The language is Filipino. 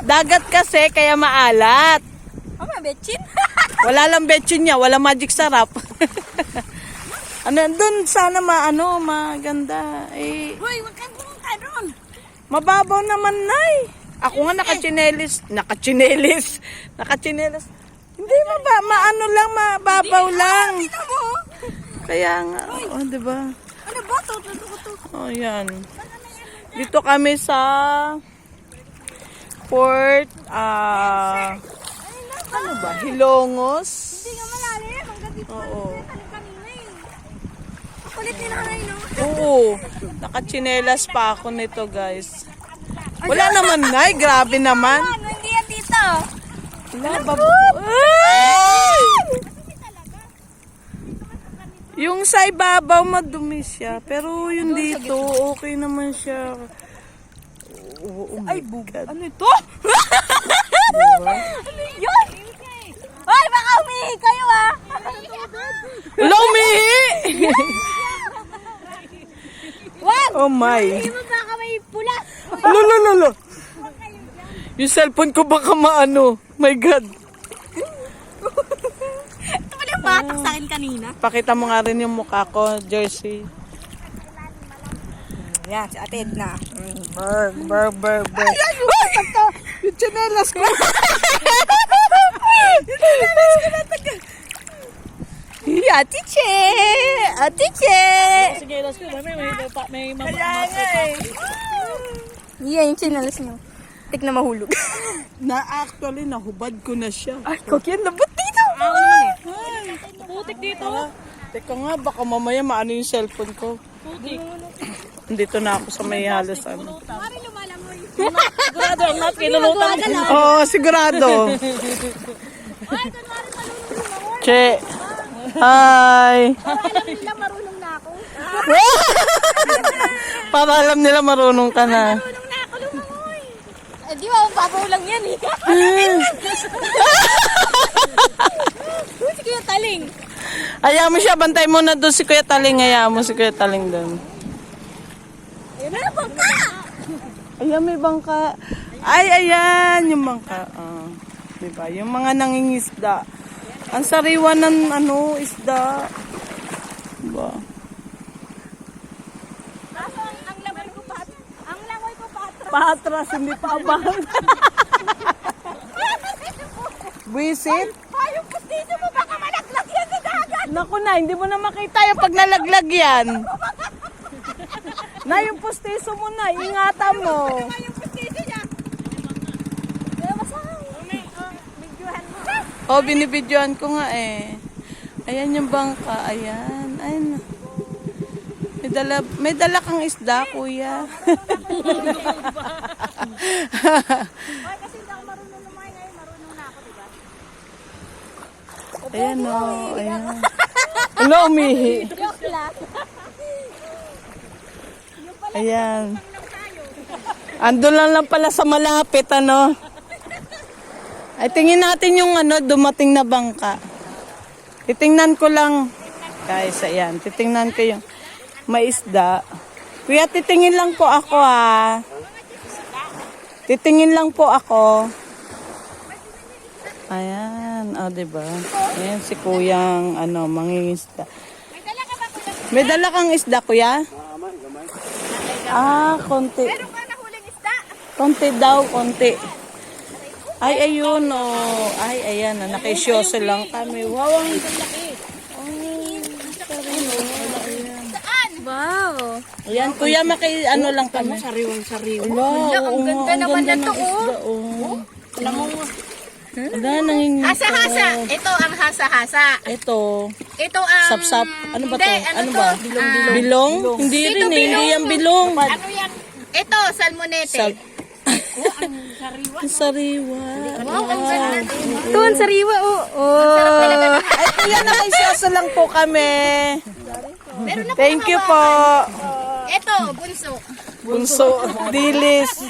Dagat kasi, kaya maalat. Oh, may betchin. Wala lang betchin niya, wala magic sarap. Ano, dun sana maganda. Eh, Uy, wag kang pumunta doon. mababaw naman, Nay. Ako nga nakachinelis. Hindi maano lang, mababaw lang. Kita mo. Kaya nga, di ba? Ano ba to? Oh, yan. Dito kami sa Port, ano ba? Hilongos. Hindi nga malalim. Hanggang dito. Oo. Kanina eh. Kulit nila na yun. Oo. Nakachinelas pa ako nito, guys. Wala naman, Nay. Grabe naman. Ano, hindi yan dito. Wala, yung sa ibabaw madumi siya, pero yung dito okay naman siya. Ay, bugad. Ano ito? Ano yun? Ay, baka umihi kayo ah. Wala, umihi! Wag! Oh my. Hindi mo baka may pula. Lolo. Yung cellphone ko baka maano. My God. Ito pala yung batak sa akin kanina. Pakita mo nga rin yung mukha ko, Jersey. Yan, si Ate Edna. Berg. Yung chanelas ko. Ate Che! Sige, let's go. May Yan yung chinalas nyo. Tik na mahulog. actually, nahubad ko na siya. Ay, kokyan labot dito. Putik dito. Teka nga, baka mamaya maano yung cellphone ko. Putik. Dito na ako sa may halos ano. Mari lumalamoy. Sigurado ang not kinulutan. Oo, sigurado. Che. Hi. Alam nila marunong na ako. Para alam nila marunong ka na. Marunong na ako lumangoy. Eh, di ba, babaw lang yan eh. Sige yung taling. Ayaw mo siya, bantay mo na doon si Kuya Taling. Ayaw mo si Kuya Taling doon. Ayun na, bangka! Ayan, may bangka. Ay, ayan, yung bangka. Diba? Yung mga nangingisda. Ang sariwa ng isda. Diba? Kaso, ang langoy ko patras. Patras, hindi pa abang. Buisit? Ay, yung pustiso mo, baka malaglag yan sa dagat. Naku na, hindi mo na makita yung pag nalaglag yan. Na, yung pustiso mo na, ingatan mo. Ay, yung pustiso niya. Kaya masahay. Videohan mo. Oh, binibidyoan ko nga eh. Ayan yung bangka, ayan. Ayan. May dala kang isda, kuya. Ay, kasi hindi ako marunong lumayan ngayon. Marunong na ako, diba? Ayan o, ayan. Ano, umihi. Joke lang. Ayan. Ando lang pala sa malapit, ano. Ay, tingin natin yung dumating na bangka. Titingnan ko lang. Guys, ayan. Titingnan ko yung may isda. Kuya, titingin lang po ako, ha. Titingin lang po ako. Ayan. O, diba? Ayan si kuyang, mangingisda. May dala kang isda, kuya? Konti. Meron ka nahuling isda. Konti daw, konti. Ay, ayun, oh. Ay, ayan, nakisyoso lang kami. Wow, ang laki. Saan? Wow. Ayan, kuya, lang kami. Sariwang-sariwa. Wow, ang ganda naman na to, oh. Alam mo, wala, nangingisda. Hasa-hasa. Ito ang hasa-hasa. Ito, Ito ang... sapsap. Ano ba to? Hindi, Ano ba? to? Bilong? Hindi Dito rin eh, hindi bilong. yan bilong. Ano yan? Ito, salmonete. Ang sariwa. Wow, ang ganda. Ito, ang sariwa, oh. Sarap talaga. Ay, kuya, nakisyoso lang po kami. Meron ako Thank you po. Ito, bunso. Bunso, dilis.